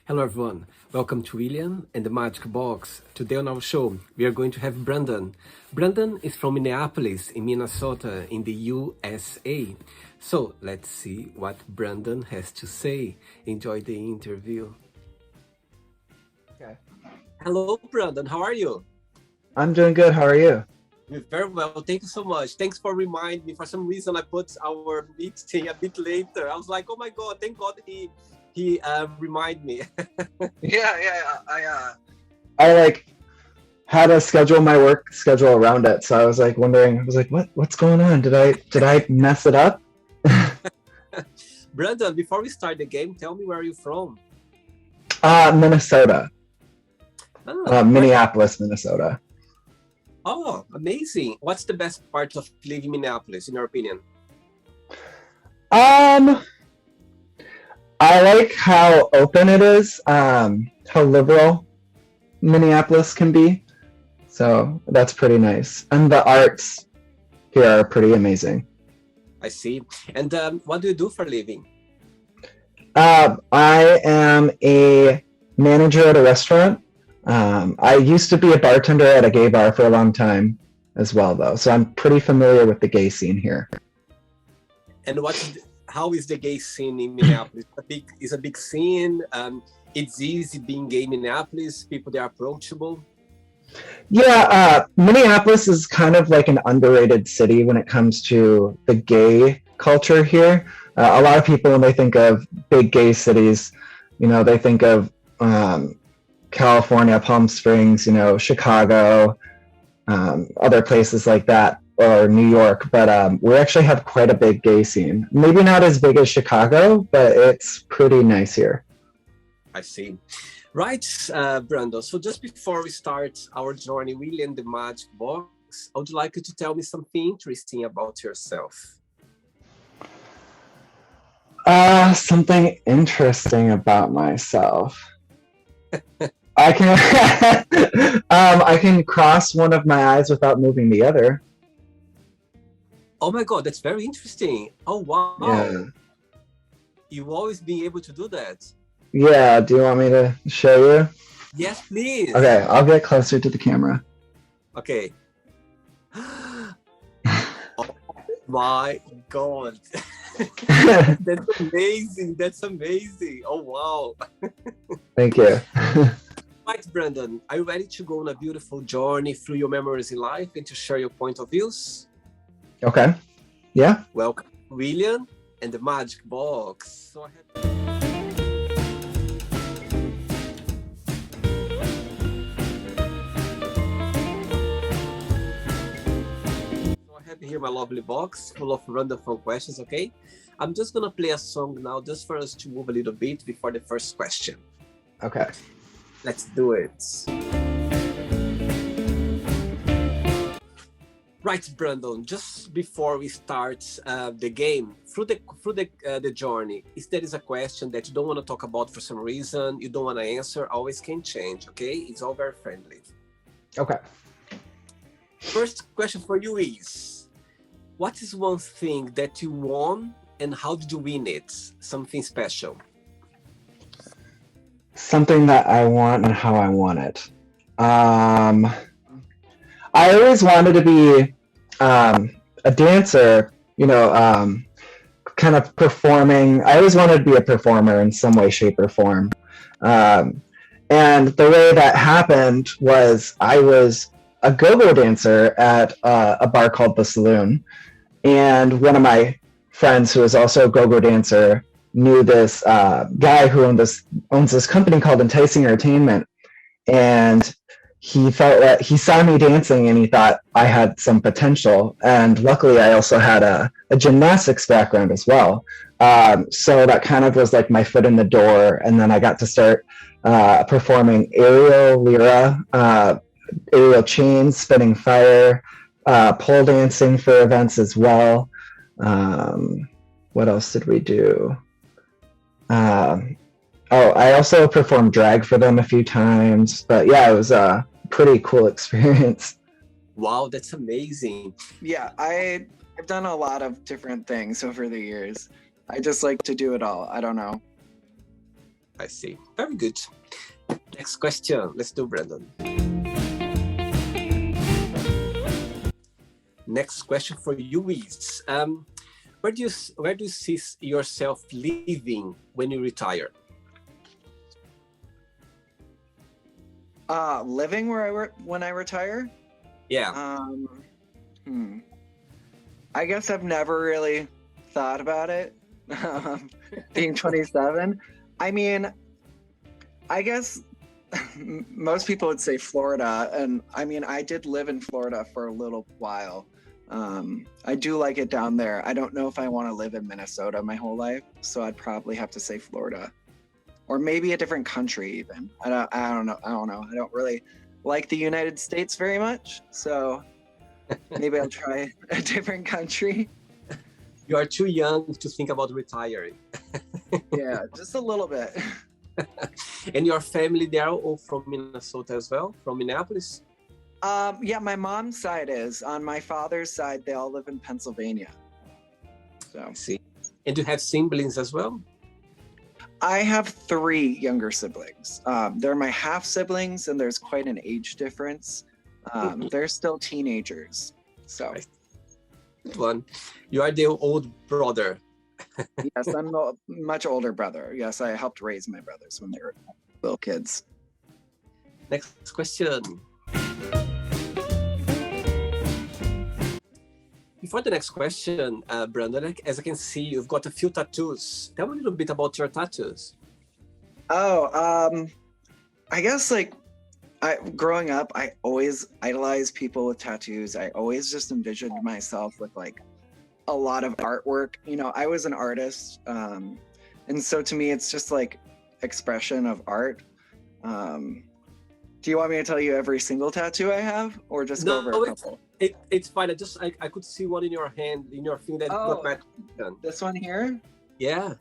Hello everyone, welcome to William and the Magic Box. Today on our show, we are going to have Brandon. Brandon is from Minneapolis in Minnesota in the USA. So let's see what Brandon has to say. Enjoy the interview. Okay. Hello Brandon, how are you? I'm doing good. How are you? Very well, thank you so much. Thanks for reminding me. For some reason, I put our meeting a bit later. I was like, oh my God, thank God he reminded me. Yeah. I had to schedule my work schedule around it, so I was wondering. I was like, what's going on? Did I mess it up? Brandon, before we start the game, tell me where you're from. Minnesota. Minneapolis, Minnesota. Oh, amazing. What's the best part of living in Minneapolis, in your opinion? I like how open it is, how liberal Minneapolis can be. So that's pretty nice. And the arts here are pretty amazing. I see. And what do you do for a living? I am a manager at a restaurant. I used to be a bartender at a gay bar for a long time as well, though. So I'm pretty familiar with the gay scene here. And how is the gay scene in Minneapolis? It's a big scene. It's easy being gay in Minneapolis. People, they're approachable. Yeah, Minneapolis is kind of like an underrated city when it comes to the gay culture here. A lot of people, when they think of big gay cities, they think of California, Palm Springs, Chicago, other places like that, or New York. But we actually have quite a big gay scene. Maybe not as big as Chicago, but it's pretty nice here. I see. Right, Brando. So just before we start our journey, William the Magic Box, I would like you to tell me something interesting about yourself. Something interesting about myself. I can I can cross one of my eyes without moving the other. Oh my God, that's very interesting. Oh wow. Yeah. You've always been able to do that. Yeah, do you want me to show you? Yes, please. Okay, I'll get closer to the camera. Okay. Oh my God. That's amazing. That's amazing. Oh, wow. Thank you. Right, Brandon, are you ready to go on a beautiful journey through your memories in life and to share your point of views? Okay. Yeah. Welcome, William and the Magic Box. So I have here my lovely box full of random fun questions, okay? I'm just gonna play a song now just for us to move a little bit before the first question. Okay. Let's do it. Right, Brandon, just before we start the game, through the journey, if there is a question that you don't want to talk about for some reason, you don't want to answer, always can change, okay? It's all very friendly. Okay. First question for you is, what is one thing that you won and how did you win it? Something special. Something that I want and how I want it. I always wanted to be a dancer, kind of performing. I always wanted to be a performer in some way, shape, or form. And the way that happened was I was a go-go dancer at a bar called The Saloon. And one of my friends, who was also a go-go dancer, knew this guy who owns this company called Enticing Entertainment. And he felt that he saw me dancing and he thought I had some potential. And luckily, I also had a gymnastics background as well. So that kind of was like my foot in the door. And then I got to start performing aerial, lyra, aerial chains, spinning fire, pole dancing for events as well. What else did we do? I also performed drag for them a few times. But yeah, it was a pretty cool experience. Wow, that's amazing. Yeah, I've done a lot of different things over the years. I just like to do it all. I don't know. I see. Very good. Next question. Let's do Brandon. Next question for you is, where do you see yourself living when you retire? Living when I retire? Yeah. I guess I've never really thought about it. Being 27. I mean, I guess most people would say Florida, and I mean, I did live in Florida for a little while. I do like it down there. I don't know if I want to live in Minnesota my whole life, so I'd probably have to say Florida, or maybe a different country even. I don't know. I don't really like the United States very much, so maybe I'll try a different country. You are too young to think about retiring. Yeah, just a little bit. And your family, they are all from Minnesota as well, from Minneapolis? Yeah, my mom's side is. On my father's side, they all live in Pennsylvania. So. I see. And do you have siblings as well? I have 3 younger siblings. They're my half siblings, and there's quite an age difference. They're still teenagers. So. Good one. You are the old brother. Yes, I'm a much older brother. Yes, I helped raise my brothers when they were little kids. Next question. Before the next question, Brandon, as I can see, you've got a few tattoos. Tell me a little bit about your tattoos. Oh, I guess growing up, I always idolized people with tattoos. I always just envisioned myself with like a lot of artwork. You know, I was an artist. And so to me, it's just like expression of art. Do you want me to tell you every single tattoo I have, or just go over a couple? It's fine. I could see one in your hand, in your thing that got my attention. This one here? Yeah.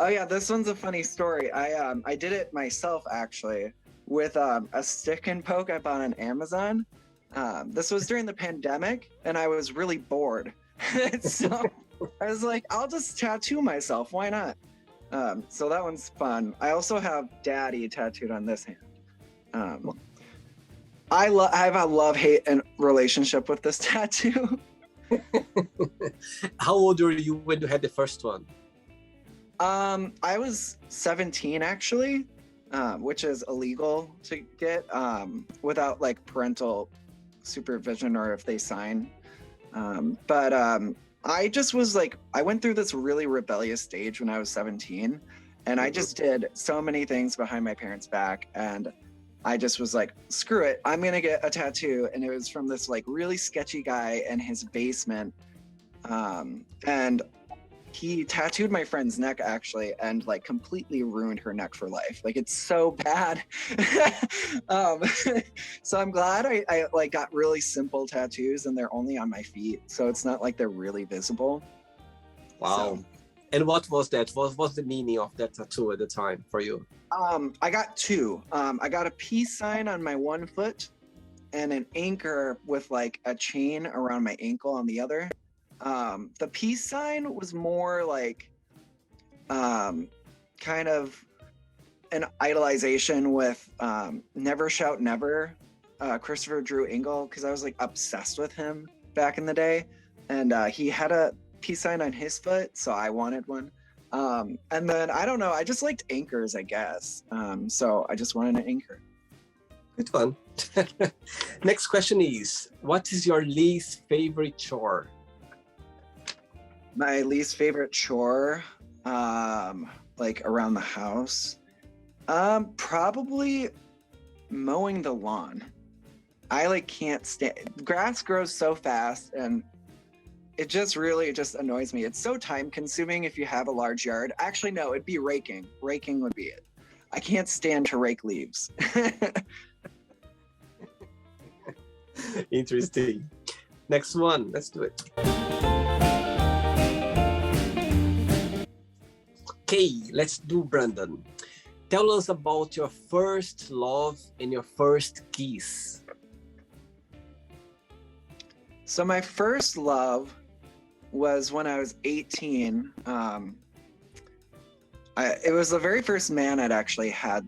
Oh yeah, this one's a funny story. I did it myself actually with a stick and poke I bought on Amazon. This was during the pandemic, and I was really bored. So I was like, I'll just tattoo myself. Why not? So that one's fun. I also have Daddy tattooed on this hand. I have a love-hate and relationship with this tattoo. How old were you when you had the first one? I was 17 actually, which is illegal to get without like parental supervision or if they sign. But I just was like, I went through this really rebellious stage when I was 17, and I just did so many things behind my parents' back, and I just was like, screw it, I'm gonna get a tattoo. And it was from this like really sketchy guy in his basement. And he tattooed my friend's neck actually, and like completely ruined her neck for life. Like it's so bad. So I'm glad I like got really simple tattoos, and they're only on my feet. So it's not like they're really visible. Wow. So, and what was that? What was the meaning of that tattoo at the time for you? I got 2. I got a peace sign on my one foot and an anchor with like a chain around my ankle on the other. The peace sign was more like kind of an idolization with Never Shout Never, Christopher Drew Engel, because I was like obsessed with him back in the day. And he had a peace sign on his foot, so I wanted one. And then I don't know, I just liked anchors, I guess. So I just wanted an anchor. Good one. Next question is, what is your least favorite chore? My least favorite chore, like around the house, probably mowing the lawn. I like can't stand, grass grows so fast, and it just really just annoys me. It's so time consuming if you have a large yard. Actually, no, it'd be raking. Raking would be it. I can't stand to rake leaves. Interesting. Next one, let's do it. Okay, let's do Brandon. Tell us about your first love and your first kiss. So my first love was when I was 18. it was the very first man I'd actually had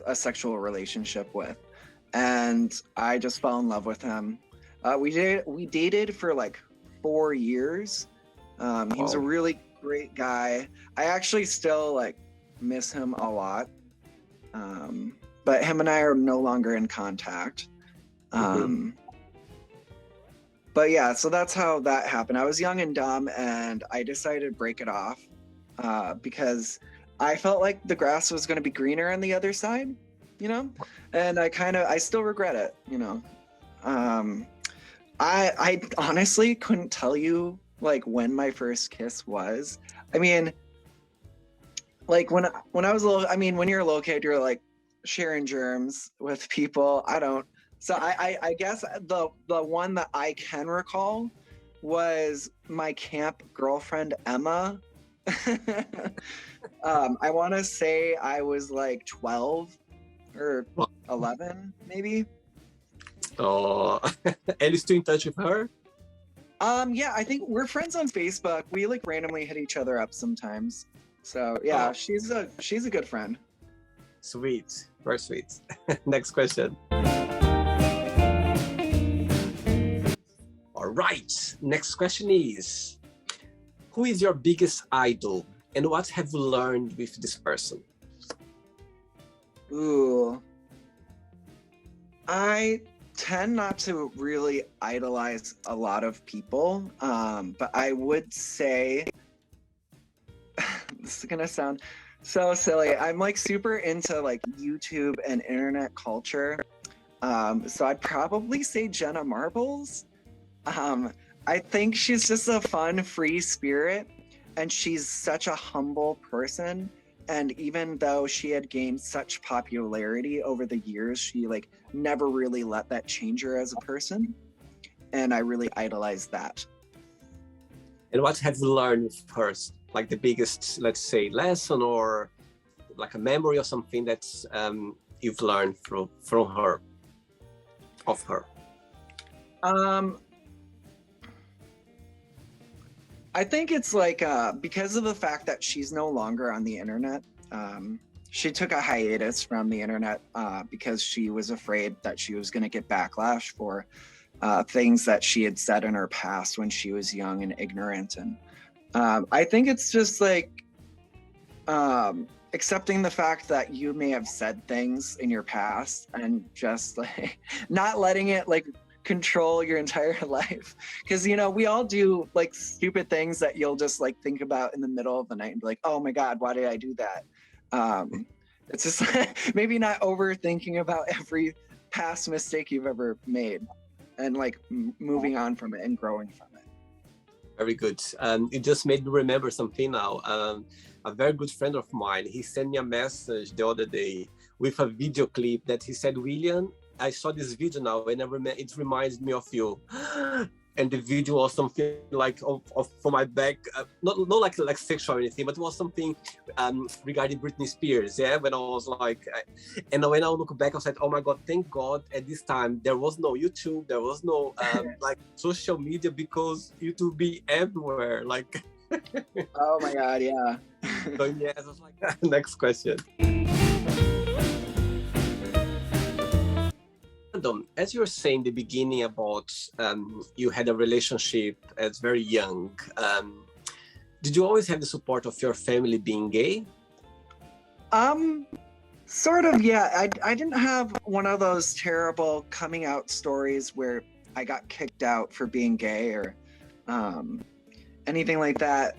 a sexual relationship with, and I just fell in love with him. We dated for like 4 years. He was a really great guy. I actually still like miss him a lot. But him and I are no longer in contact. But yeah, so that's how that happened. I was young and dumb, and I decided to break it off because I felt like the grass was going to be greener on the other side, you know? And I still regret it, you know? I honestly couldn't tell you like when my first kiss was. I mean, like when I was a little, I mean, when you're a little kid, you're like sharing germs with people. So I guess the one that I can recall was my camp girlfriend, Emma. I want to say I was like 12 or 11, maybe. Oh, and you still in touch with her? Yeah, I think we're friends on Facebook. We like randomly hit each other up sometimes. So yeah, she's a good friend. Sweet, very sweet. Next question. All right, next question is, who is your biggest idol and what have you learned with this person? Ooh, I tend not to really idolize a lot of people, but I would say, this is gonna sound so silly, I'm like super into like YouTube and internet culture, so I'd probably say Jenna Marbles. I think she's just a fun, free spirit, and she's such a humble person. And even though she had gained such popularity over the years, she like never really let that change her as a person. And I really idolize that. And what have you learned with her? Like the biggest, let's say, lesson or like a memory or something that you've learned from her, of her? I think it's like because of the fact that she's no longer on the internet. She took a hiatus from the internet because she was afraid that she was going to get backlash for things that she had said in her past when she was young and ignorant. And I think it's just like accepting the fact that you may have said things in your past and just like not letting it like control your entire life, because you know we all do like stupid things that you'll just like think about in the middle of the night and be like, oh my god, why did I do that? It's just maybe not overthinking about every past mistake you've ever made and like moving on from it and growing from it. Very good. It just made me remember something now. A very good friend of mine, he sent me a message the other day with a video clip that he said, William, I saw this video now and it reminds me of you. And the video was something like for my back, not like sexual or anything, but it was something regarding Britney Spears. Yeah, when I was like, and when I look back, I said, oh my God, thank God at this time there was no YouTube, there was no like social media, because YouTube be everywhere. Like, oh my God, yeah. So yes, I was like, next question. As you were saying in the beginning about you had a relationship as very young, did you always have the support of your family being gay? Sort of, yeah. I didn't have one of those terrible coming out stories where I got kicked out for being gay or anything like that.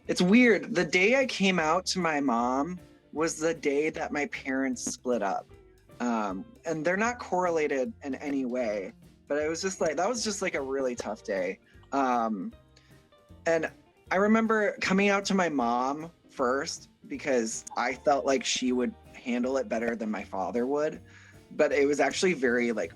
It's weird. The day I came out to my mom was the day that my parents split up. And they're not correlated in any way, but it was just like, that was just like a really tough day. And I remember coming out to my mom first because I felt like she would handle it better than my father would, but it was actually very like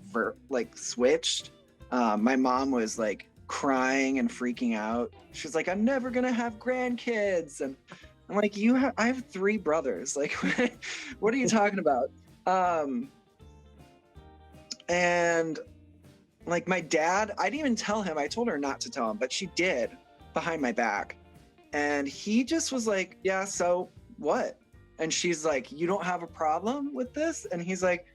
switched. My mom was like crying and freaking out. She was like, I'm never gonna have grandkids. And I'm like, I have 3 brothers. Like, what are you talking about? And like my dad, I didn't even tell him. I told her not to tell him, but she did behind my back. And he just was like, yeah, so what? And she's like, you don't have a problem with this? And he's like,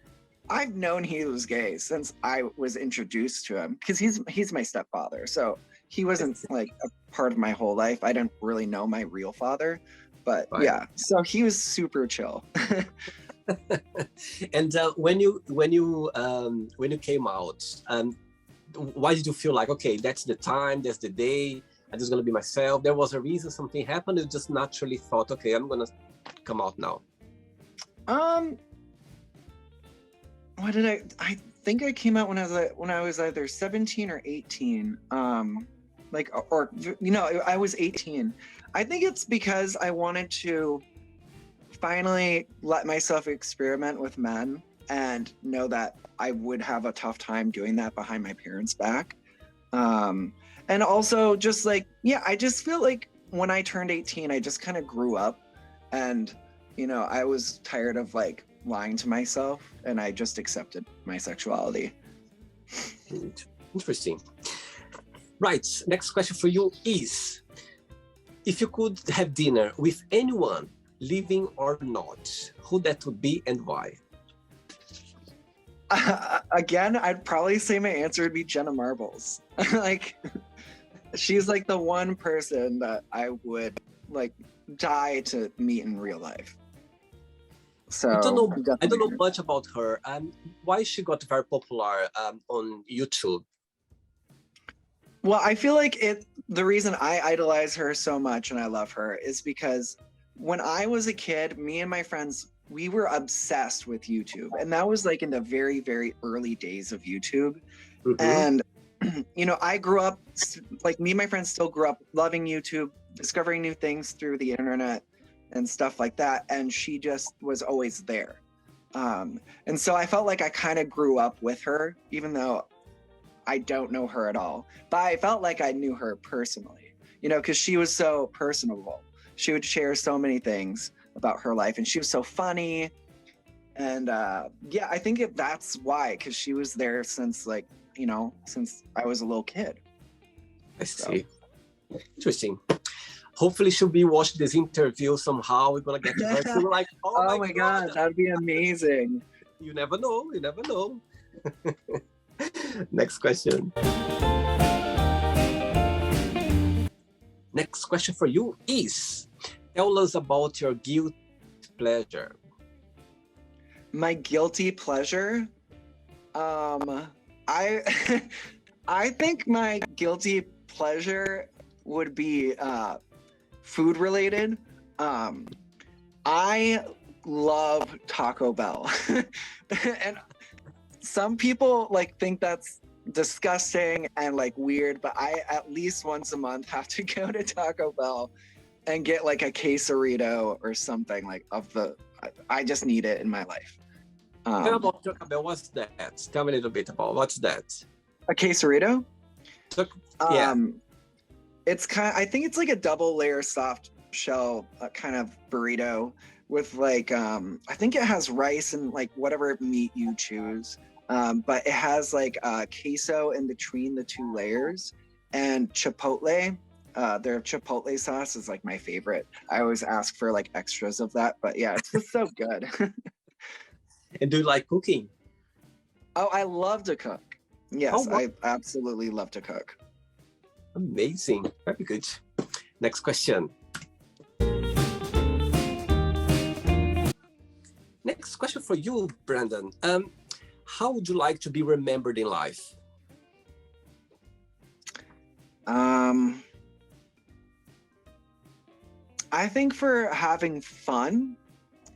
I've known he was gay since I was introduced to him, because he's my stepfather. So he wasn't like a part of my whole life. I didn't really know my real father, but Right. yeah, so he was super chill. And when you came out, why did you feel like, okay, that's the time, that's the day, I'm just gonna be myself? There was a reason, something happened, you just naturally thought, okay, I'm gonna come out now? What did I think I came out when I was either 17 or 18. I was 18. I think it's because I wanted to finally let myself experiment with men and know that I would have a tough time doing that behind my parents' back. And also just like, yeah, I just feel like when I turned 18, I just kind of grew up, and, I was tired of like lying to myself, and I just accepted my sexuality. Interesting. Right, next question for you is, if you could have dinner with anyone, living or not, who that would be and why? Again, I'd probably say my answer would be Jenna Marbles. Like, she's like the one person that I would like die to meet in real life. So I don't know much about her. Why she got very popular on YouTube? Well, I feel like the reason I idolize her so much and I love her is because when I was a kid, me and my friends, we were obsessed with YouTube. And that was like in the very, very early days of YouTube. Mm-hmm. And, I grew up, like me and my friends still grew up loving YouTube, discovering new things through the internet and stuff like that. And she just was always there. And so I felt like I kind of grew up with her, even though I don't know her at all. But I felt like I knew her personally, because she was so personable. She would share so many things about her life, and she was so funny. And yeah, I think that's why, because she was there since since I was a little kid. I see. Interesting. Hopefully she'll be watching this interview somehow. We're gonna get to her. So we're like, oh my god, that'd be amazing. You never know. Next question. Next question for you is, tell us about your guilty pleasure. My guilty pleasure? I I think my guilty pleasure would be food related. I love Taco Bell. And some people like think that's disgusting and like weird, but I at least once a month have to go to Taco Bell and get like a quesarito or something I just need it in my life. Tell about Taco Bell. What's that? Tell me a little bit about what's that. A quesarito? Yeah. It's I think it's like a double layer soft shell kind of burrito with like I think it has rice and like whatever meat you choose. But it has like queso in between the two layers, and chipotle. Their chipotle sauce is like my favorite. I always ask for like extras of that, but yeah, it's just so good. And do you like cooking? Oh, I love to cook. Yes, Oh, I absolutely love to cook. Amazing. Very good. Next question. Next question for you, Brandon. How would you like to be remembered in life? I think for having fun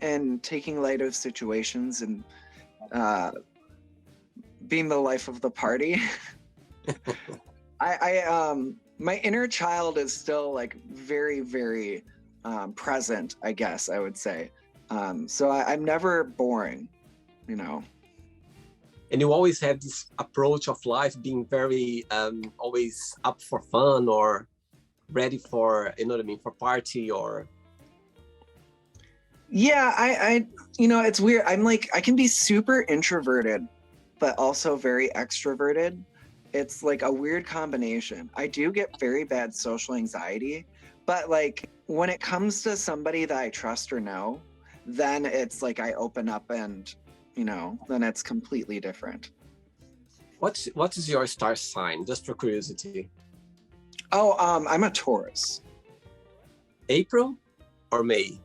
and taking light of situations and being the life of the party. My inner child is still like very, very present, I guess I would say. So I'm never boring, And you always have this approach of life being very always up for fun or ready for, for party or... Yeah, I it's weird. I'm like, I can be super introverted, but also very extroverted. It's like a weird combination. I do get very bad social anxiety, But like when it comes to somebody that I trust or know, then it's like I open up and, then it's completely different. What is your star sign, just for curiosity? Oh, I'm a Taurus. April or May?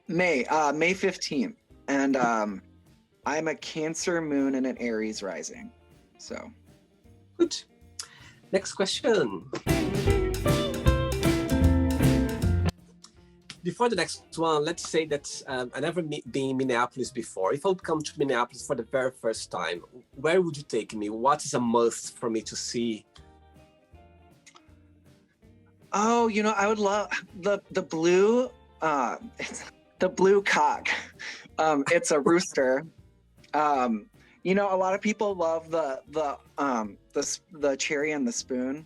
May 15th. And I'm a Cancer moon and an Aries rising. So good. Next question. Before the next one, let's say that I never been in Minneapolis before. If I would come to Minneapolis for the very first time, where would you take me? What is a must for me to see? Oh, I would love the blue. It's the blue cock. It's a rooster. A lot of people love the cherry and the spoon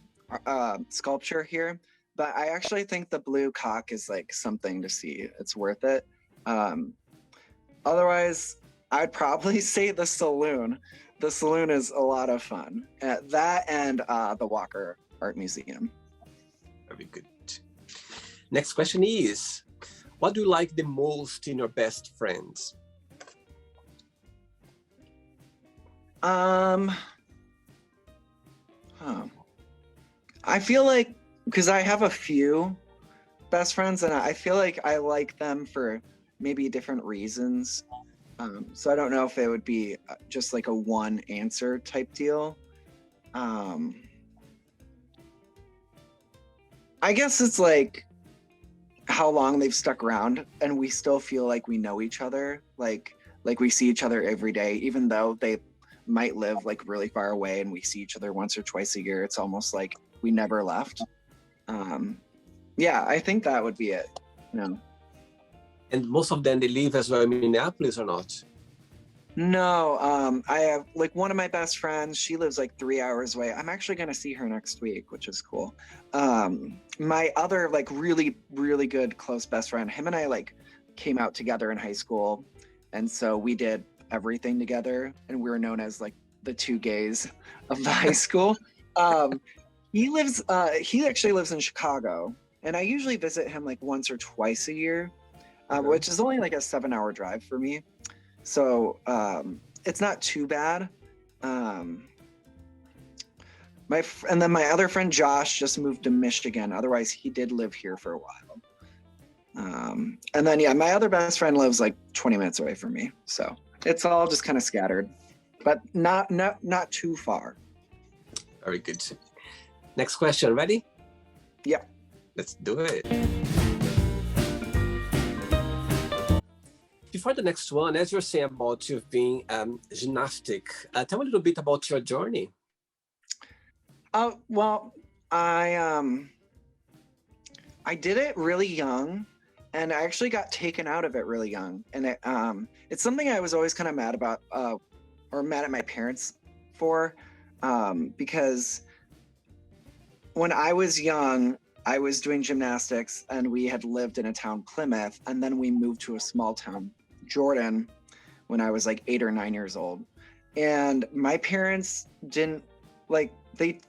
sculpture here, but I actually think the blue cock is like something to see. It's worth it. Otherwise, I'd probably say the saloon. The saloon is a lot of fun. That and the Walker Art Museum. Very good. Next question is, what do you like the most in your best friends? I feel like, because I have a few best friends and I feel like I like them for maybe different reasons. So I don't know if it would be just like a one answer type deal. I guess it's like how long they've stuck around and we still feel like we know each other. Like we see each other every day, even though they might live like really far away and we see each other once or twice a year. It's almost like we never left. Yeah, I think that would be it. And most of them, they live as well in Minneapolis or not? No, I have like one of my best friends. She lives like 3 hours away. I'm actually going to see her next week, which is cool. My other like really, really good close best friend, him and I like came out together in high school. And so we did everything together and we were known as like the two gays of the high school. He actually lives in Chicago and I usually visit him like once or twice a year, which is only like a 7-hour drive for me. So it's not too bad. And then my other friend Josh just moved to Michigan. Otherwise, he did live here for a while. And then my other best friend lives like 20 minutes away from me. So it's all just kind of scattered, but not too far. Very good. Next question. Ready? Yeah. Let's do it. Before the next one, as you're saying about you being gymnastic, tell me a little bit about your journey. Well, I did it really young, and I actually got taken out of it really young, and it's something I was always kind of mad about, or mad at my parents for, because when I was young, I was doing gymnastics, and we had lived in a town, Plymouth, and then we moved to a small town, Jordan, when I was like 8 or 9 years old. And my parents didn't like, they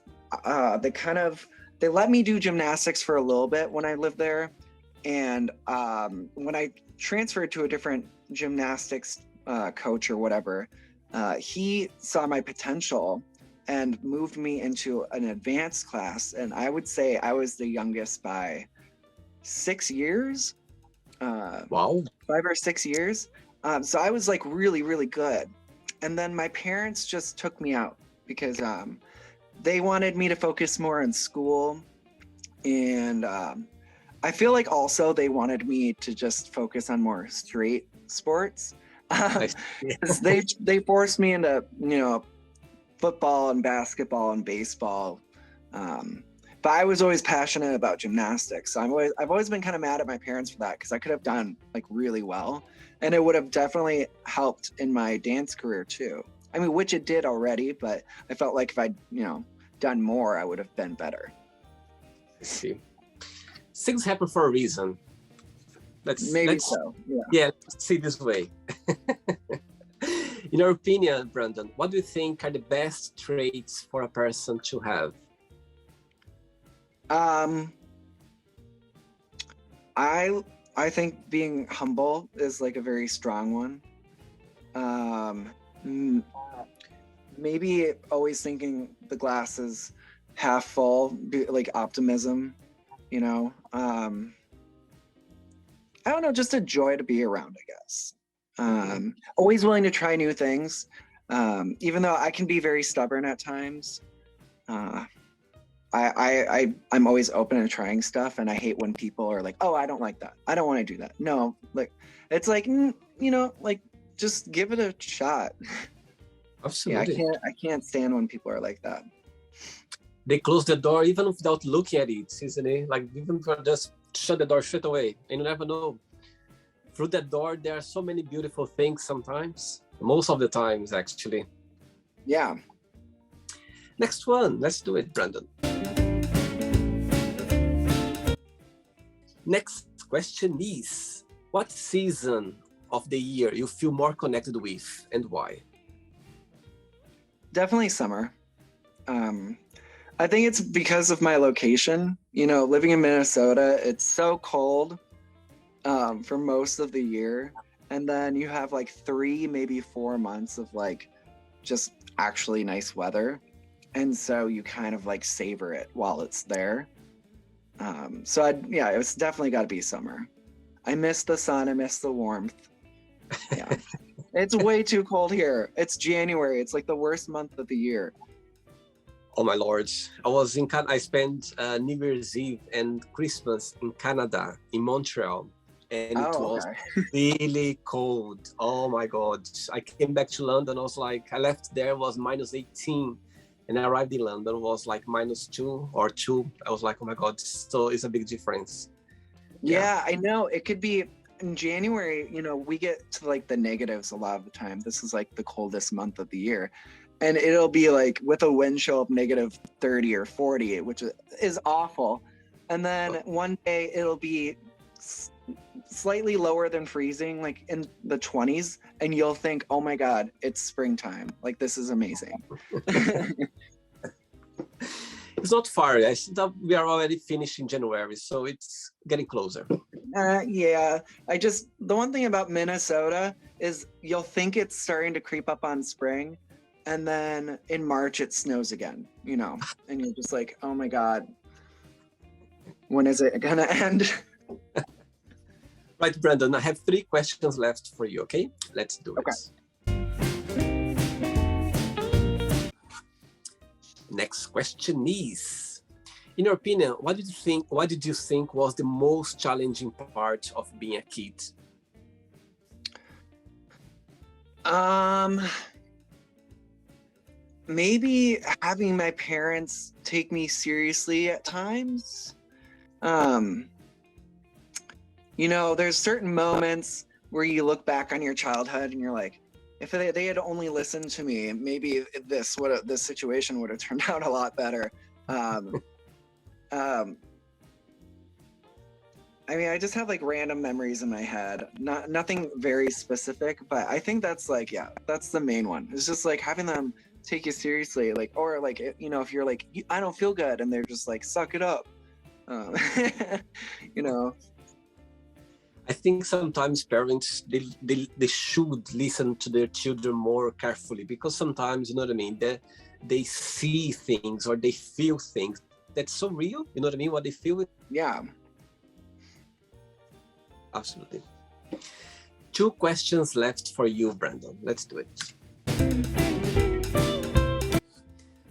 let me do gymnastics for a little bit when I lived there. And when I transferred to a different gymnastics coach or whatever, he saw my potential and moved me into an advanced class. And I would say I was the youngest by 6 years. Wow. 5 or 6 years. So I was like really, really good. And then my parents just took me out because they wanted me to focus more on school. And I feel like also they wanted me to just focus on more straight sports. They forced me into, football and basketball and baseball. But I was always passionate about gymnastics. So I've always been kind of mad at my parents for that because I could have done like really well. And it would have definitely helped in my dance career too. I mean, which it did already, but I felt like if I'd, done more, I would have been better. I see. Things happen for a reason. Let's so. Yeah, let's see this way. In your opinion, Brandon, what do you think are the best traits for a person to have? I think being humble is like a very strong one. M- Maybe always thinking the glass is half full, like optimism, you know. I don't know, just a joy to be around, I guess. Always willing to try new things, even though I can be very stubborn at times. Uh, I'm always open to trying stuff, and I hate when people are like, "Oh, I don't like that. I don't want to do that." No, like it's like like just give it a shot. Yeah, Absolutely. I can't stand when people are like that. They close the door even without looking at it, isn't it? Like even for just shut the door straight away, and you never know. Through that door, there are so many beautiful things sometimes. Most of the times, actually. Yeah. Next one, let's do it, Brandon. Next question is, what season of the year you feel more connected with and why? Definitely summer. I think it's because of my location. Living in Minnesota, it's so cold for most of the year. And then you have like 3, maybe 4 months of like just actually nice weather. And so you kind of like savor it while it's there. It's definitely got to be summer. I miss the sun. I miss the warmth. Yeah. It's way too cold here. It's January. It's like the worst month of the year. Oh my lord! I spent New Year's Eve and Christmas in Canada, in Montreal, and it was really cold. Oh my god! I came back to London. I was like, I left there, it was -18, and I arrived in London, it was like -2 or 2. I was like, oh my god! So it's a big difference. Yeah, I know. It could be in January. We get to like the negatives a lot of the time. This is like the coldest month of the year. And it'll be like with a wind chill of -30 or 40, which is awful. And then one day it'll be slightly lower than freezing, like in the 20s. And you'll think, oh my God, it's springtime. Like, this is amazing. It's not far. I think that we are already finishing January, so it's getting closer. Yeah. The one thing about Minnesota is you'll think it's starting to creep up on spring. And then in March, it snows again, and you're just like, oh my God, when is it going to end? Right, Brandon, I have 3 questions left for you, okay? Let's do it. Next question is, in your opinion, what did you think was the most challenging part of being a kid? Maybe having my parents take me seriously at times. There's certain moments where you look back on your childhood and you're like, if they had only listened to me, maybe this situation would have turned out a lot better. I just have like random memories in my head, nothing very specific, but I think that's like, that's the main one. It's just like having them take you seriously, like, or like, if you're like, I don't feel good, and they're just like, suck it up. I think sometimes parents, they should listen to their children more carefully, because sometimes, you know what I mean, they see things or they feel things that's so real, you know what I mean, what they feel. Yeah. Absolutely. 2 questions left for you, Brandon. Let's do it.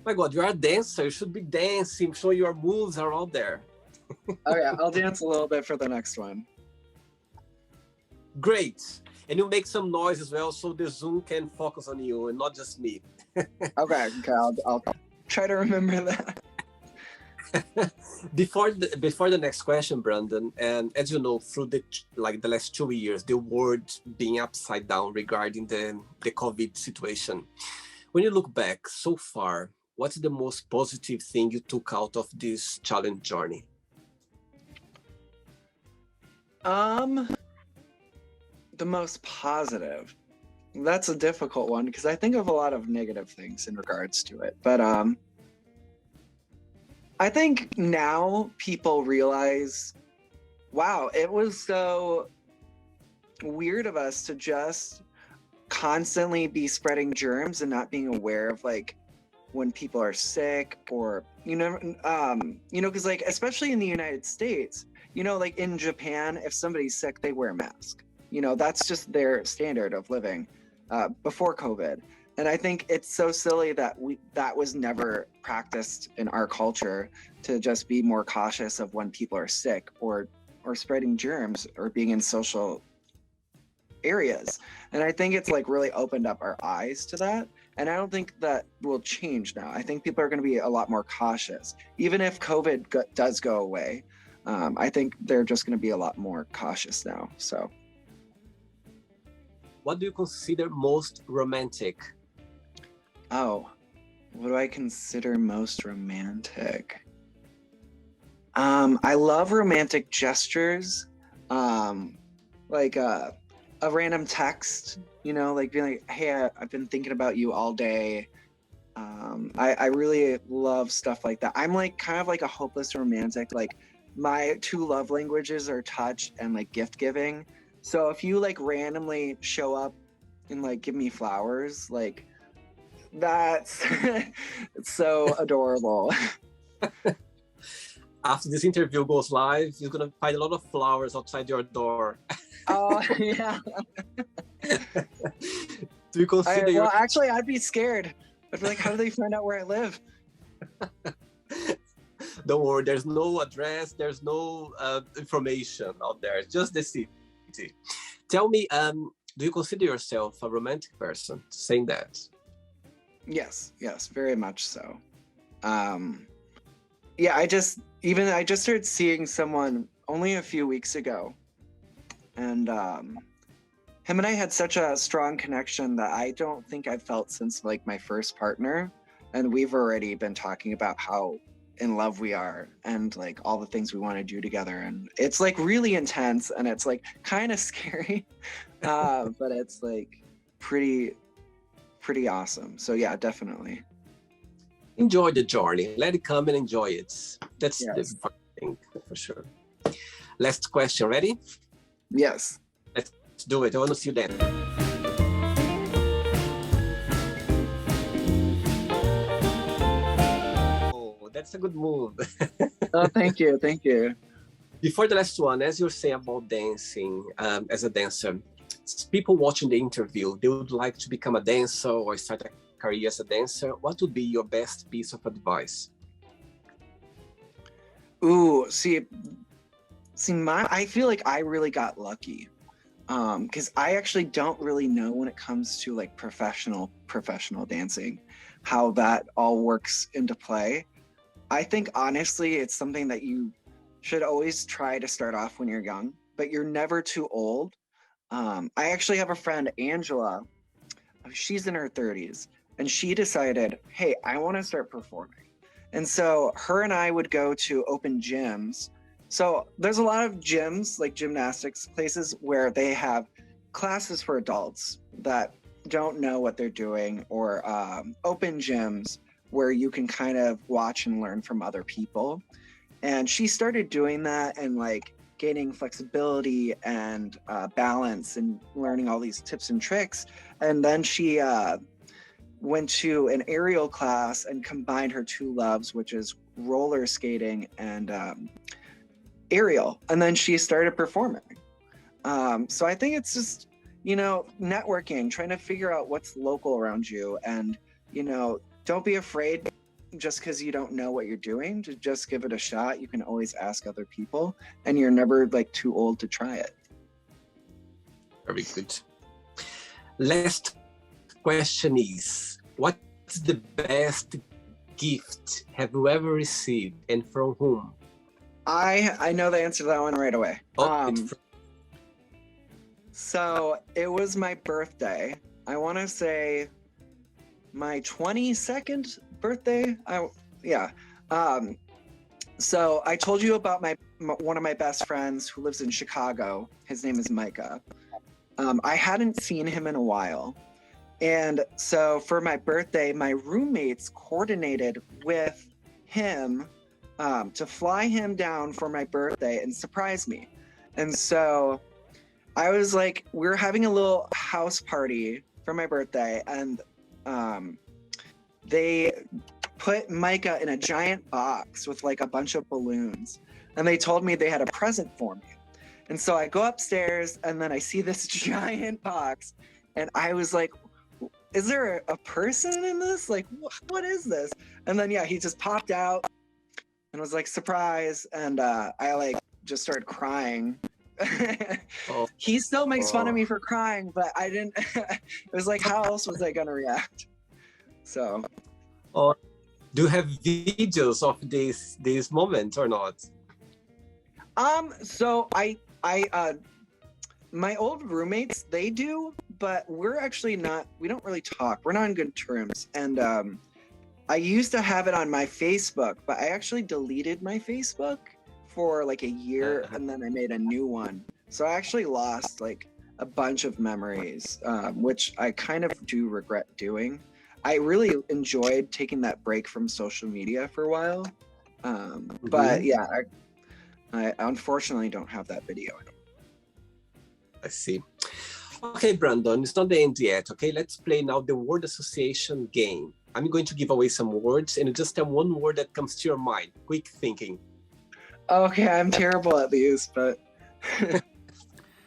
My God, you are a dancer. You should be dancing. So your moves are all there. Oh yeah, I'll dance a little bit for the next one. Great. And you make some noise as well, so the Zoom can focus on you and not just me. Okay. I'll try to remember that. Before the next question, Brandon, and as you know, through the last 2 years, the world being upside down regarding the COVID situation. When you look back so far, what's the most positive thing you took out of this challenge journey? The most positive. That's a difficult one because I think of a lot of negative things in regards to it. But I think now people realize wow, it was so weird of us to just constantly be spreading germs and not being aware of like when people are sick, or because like especially in the United States, like in Japan, if somebody's sick, they wear a mask. That's just their standard of living before COVID. And I think it's so silly that that was never practiced in our culture, to just be more cautious of when people are sick or spreading germs or being in social areas. And I think it's like really opened up our eyes to that. And I don't think that will change now. I think people are going to be a lot more cautious. Even if COVID does go away, I think they're just going to be a lot more cautious now. So, what do you consider most romantic? Oh, what do I consider most romantic? I love romantic gestures, like a random text, like being like, hey, I've been thinking about you all day. I really love stuff like that. I'm like kind of like a hopeless romantic. Like my two love languages are touch and like gift giving. So if you like randomly show up and like give me flowers, like that's it's so adorable. After this interview goes live, you're gonna find a lot of flowers outside your door. Oh yeah. Do you consider well, actually, I'd be scared. I'd be like, how do they find out where I live? Don't worry, there's no address, there's no information out there, it's just the city. Tell me, do you consider yourself a romantic person, saying that? Yes, very much so. Yeah, I just started seeing someone only a few weeks ago, and him and I had such a strong connection that I don't think I've felt since like my first partner. And we've already been talking about how in love we are and like all the things we want to do together. And it's like really intense, and it's like kind of scary, but it's like pretty awesome. So yeah, definitely. Enjoy the journey. Let it come and enjoy it. That's the important thing for sure. Last question. Ready? Yes. Let's do it. I want to see you then. Oh, that's a good move. Oh, thank you. Thank you. Before the last one, as you're saying about dancing, as a dancer, people watching the interview, they would like to become a dancer or start a career as a dancer. What would be your best piece of advice? Ooh, see, I feel like I really got lucky, because I actually don't really know when it comes to like professional dancing, how that all works into play. I think honestly, it's something that you should always try to start off when you're young, but you're never too old. I actually have a friend, Angela. She's in her 30s, and she decided, hey, I want to start performing. And so her and I would go to open gyms. So there's a lot of gyms, like gymnastics places, where they have classes for adults that don't know what they're doing, or open gyms where you can kind of watch and learn from other people. And she started doing that and like gaining flexibility and balance and learning all these tips and tricks. And then she went to an aerial class and combined her two loves, which is roller skating and aerial. And then she started performing. So I think it's just, networking, trying to figure out what's local around you. And, don't be afraid just because you don't know what you're doing, to just give it a shot. You can always ask other people, and you're never like too old to try it. Very good. Last question is, what's the best gift have you ever received, and from whom? I know the answer to that one right away. Oh, so it was my birthday. I want to say my 22nd birthday. So I told you about one of my best friends who lives in Chicago. His name is Micah. I hadn't seen him in a while. And so for my birthday, my roommates coordinated with him to fly him down for my birthday and surprise me. And so I was like, we were having a little house party for my birthday, and they put Micah in a giant box with like a bunch of balloons, and they told me they had a present for me. And so I go upstairs, and then I see this giant box, and I was like, is there a person in this? Like, what is this? And then, yeah, he just popped out and was like, surprise. And I like just started crying. Oh, He still makes fun of oh. me for crying, but I didn't. It was like, how else was I going to react? So, Oh, do you have videos of this moment or not? so I my old roommates, they do, but we're actually not, we don't really talk. We're not on good terms. And I used to have it on my Facebook, but I actually deleted my Facebook for like a year, and then I made a new one. So I actually lost like a bunch of memories, which I kind of do regret doing. I really enjoyed taking that break from social media for a while. But yeah, I unfortunately don't have that video. I see. Okay, Brandon, it's not the end yet. Okay, let's play now the word association game. I'm going to give away some words, and you just tell one word that comes to your mind. Quick thinking. Okay, I'm terrible at these, but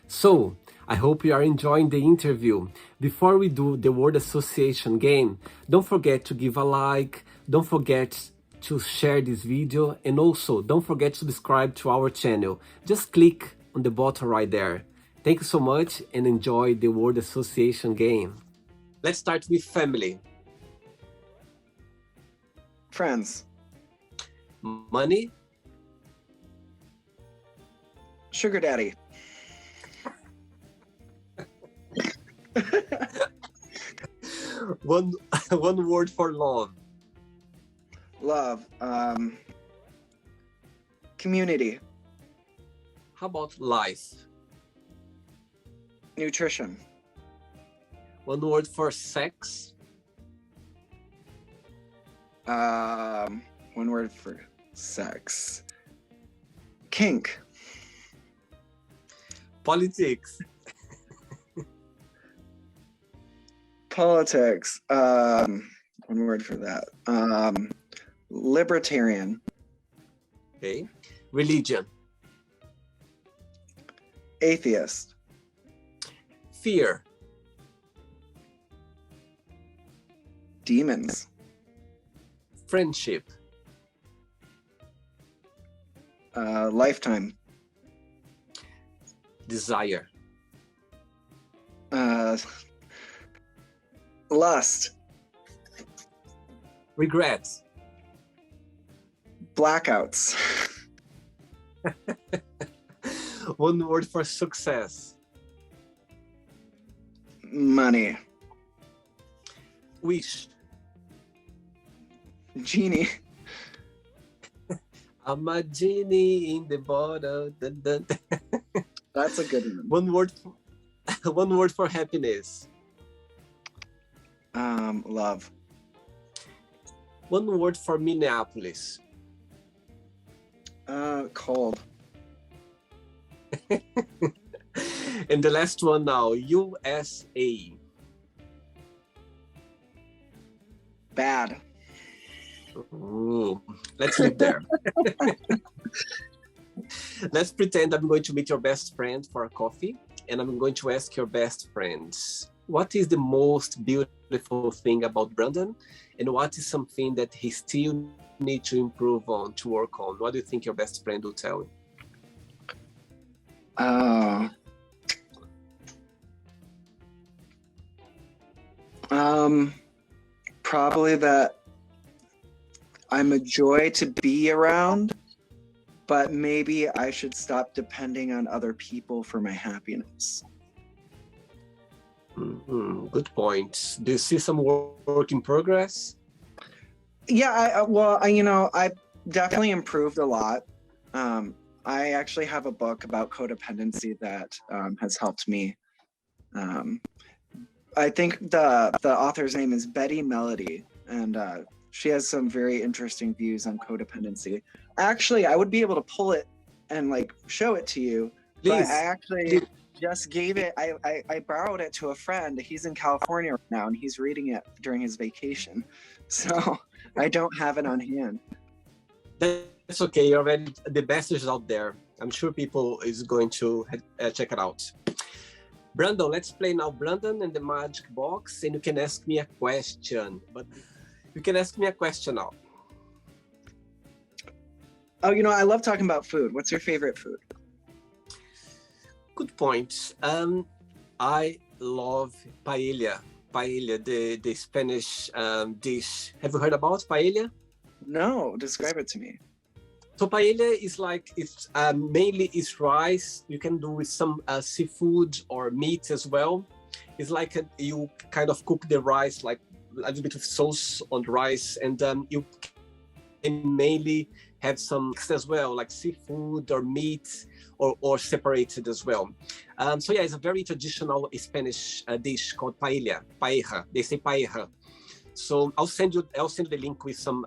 So, I hope you are enjoying the interview. Before we do the word association game, don't forget to give a like, don't forget to share this video, and also don't forget to subscribe to our channel. Just click on the button right there. Thank you so much and enjoy the word association game. Let's start with family. friends, Money, sugar daddy, one word for love. love, community, How about life? nutrition, One word for sex. one word for sex, kink, Politics. politics, one word for that, libertarian, Okay. Religion. atheist, Fear. demons, Friendship. lifetime, Desire. lust, Regrets. blackouts, One word for success. money, Wish. genie, I'm a genie in the bottle. Dun, dun, dun. that's a good one. One word for happiness. Love, One word for Minneapolis. cold, And the last one now, USA. bad, Ooh, let's leave there. Let's pretend I'm going to meet your best friend for a coffee, and I'm going to ask your best friends, what is the most beautiful thing about Brandon, and what is something that he still needs to improve on, to work on? What do you think your best friend will tell you? Probably that I'm a joy to be around, but maybe I should stop depending on other people for my happiness. Good point. Do you see some work in progress? Yeah, I definitely improved a lot. I actually have a book about codependency that has helped me. I think the author's name is Betty Melody, and she has some very interesting views on codependency. Actually, I would be able to pull it and like show it to you, But Please. I actually just gave it. I borrowed it to a friend. He's in California right now, and he's reading it during his vacation. So I don't have it on hand. That's okay. Already the message is out there. I'm sure people is going to check it out. Brandon, let's play now Brandon and the Magic Box, and you can ask me a question. But you can ask me a question now. Oh, you know, I love talking about food. What's your favorite food? Good point. I love paella. Paella, the Spanish dish. Have you heard about paella? No, describe it to me. So paella is like, it's mainly is rice. You can do with some seafood or meat as well. It's like you kind of cook the rice, like a little bit of sauce on the rice, and you can mainly have some mixed as well, like seafood or meat, or separated as well. So yeah, it's a very traditional Spanish dish called paella. Paella. They say paella. So I'll send you the link with some.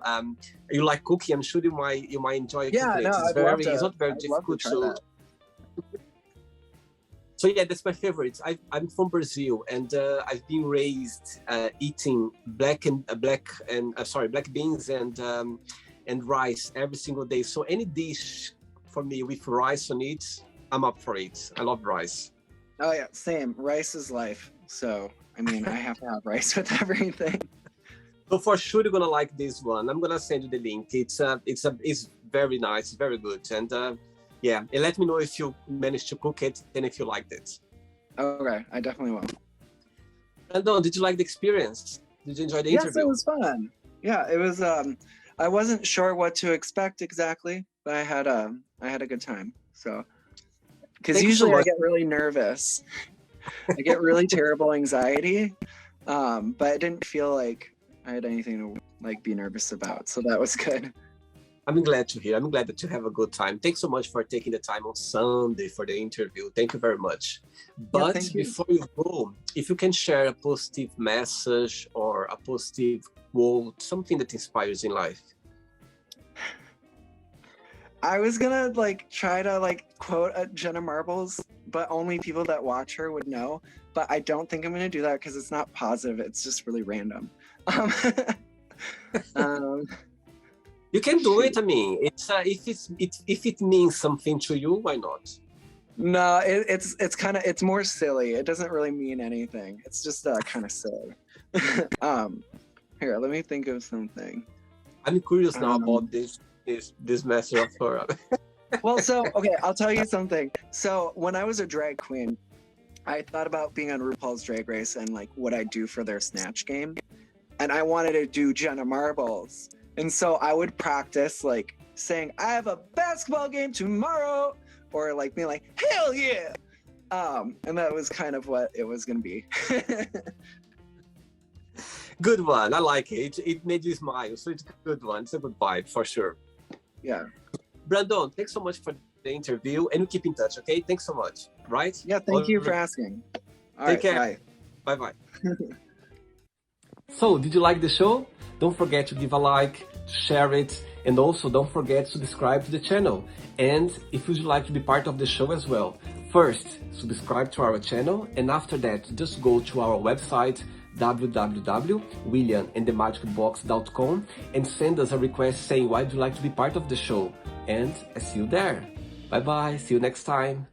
You like cooking? I'm sure you might enjoy Yeah, cooking. no, It's not very difficult. So yeah, that's my favorite. I'm from Brazil, and I've been raised eating black beans and rice every single day. So any dish for me with rice on it, I'm up for it. I love rice. Oh yeah, same. Rice is life. So I mean, I have to have rice with everything. So for sure you're gonna like this one. I'm gonna send you the link. It's very nice, very good, and yeah. And let me know if you managed to cook it and if you liked it. Okay, I definitely will. Brandon, did you like the experience? Did you enjoy the Yes, interview? it was fun. Yeah, it was. I wasn't sure what to expect exactly, but I had a good time. So, because Thank you so usually I much. get really nervous. I get really terrible anxiety, but it didn't feel like I had anything to like be nervous about. So that was good. I'm glad to hear. I'm glad that you have a good time. Thanks so much for taking the time on Sunday for the interview. Thank you very much. But thank you. before you go, if you can share a positive message or a positive quote, something that inspires in life. I was gonna like try to like quote Jenna Marbles, but only people that watch her would know. But I don't think I'm gonna do that because it's not positive. It's just really random. You can do it. I mean, it's if it means something to you, why not? No, it's more silly. It doesn't really mean anything. It's just kind of silly. Here, let me think of something. I'm curious now about this message of her. Well, so okay, I'll tell you something. So when I was a drag queen, I thought about being on RuPaul's Drag Race and like what I'd do for their snatch game, and I wanted to do Jenna Marbles. And so I would practice like saying, I have a basketball game tomorrow, or like being like, hell yeah. And that was kind of what it was going to be. Good one. I like it. It made you smile. So it's a good one. It's a good vibe for sure. Yeah. Brandon, thanks so much for the interview, and we keep in touch, okay? Thanks so much. Right? Yeah, thank you for asking. All Take right, care. Bye-bye. So, did you like the show? Don't forget to give a like, share it, and also don't forget to subscribe to the channel. And if you'd like to be part of the show as well, first, subscribe to our channel, and after that, just go to our website, www.williamandthemagicbox.com, and send us a request saying why you'd like to be part of the show. And I see you there. Bye-bye. See you next time.